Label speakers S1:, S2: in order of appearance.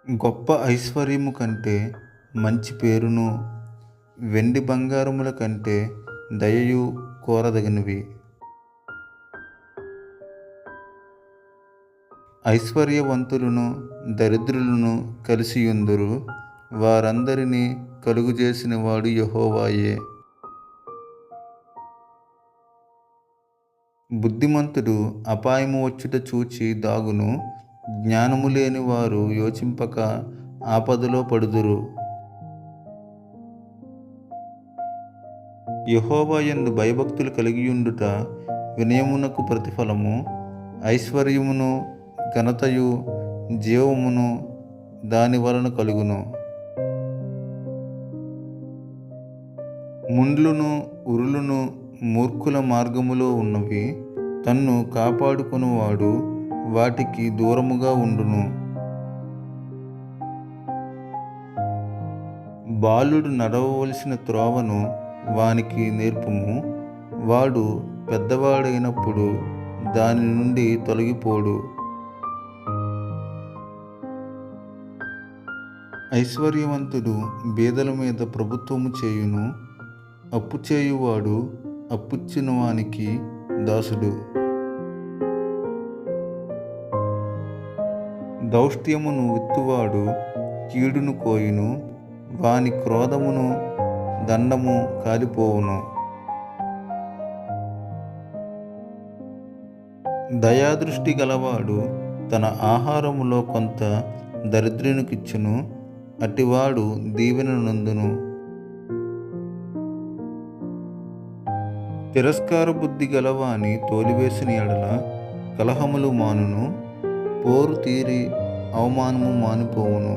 S1: గొప్ప ఐశ్వర్యము కంటే మంచి పేరును, వెండి బంగారముల కంటే దయయు కోరదగినవి. ఐశ్వర్యవంతులను దరిద్రులను కలిసియుందురు, వారందరినీ కలుగజేసిన వాడు యెహోవాయే. బుద్ధిమంతుడు అపాయము వచ్చుట చూచి దాగును, జ్ఞానము లేని వారు యోచింపక ఆపదలో పడుదురు. యెహోవా యందు భయభక్తులు కలిగియుండుట వినయమునకు ప్రతిఫలము. ఐశ్వర్యమును ఘనతయు జీవమును దాని వలన కలుగును. ముండ్లును ఉరులును మూర్ఖుల మార్గములో ఉన్నవి, తన్ను కాపాడుకొనువాడు వాటికి దూరముగా ఉండును. బాలుడు నడవవలసిన త్రోవను వానికి నేర్పుము, వాడు పెద్దవాడైనప్పుడు దాని నుండి తొలగిపోడు. ఐశ్వర్యవంతుడు బీదల మీద ప్రభుత్వము చేయును, అప్పు చేయువాడు అప్పుచ్చిన వానికి దాసుడు. దౌష్ట్యమును విత్తువాడు కీడును కోయును, వాని క్రోధమును దండము కాలిపోవును. దయాదృష్టి గలవాడు తన ఆహారములో కొంత దరిద్రునికిచ్చును, అటివాడు దీవెన నొందును. తిరస్కార బుద్ధి గలవాని తోలివేసిన ఎడల కలహములు మానును, పోరు తీరి అవమానము మానిపోవును.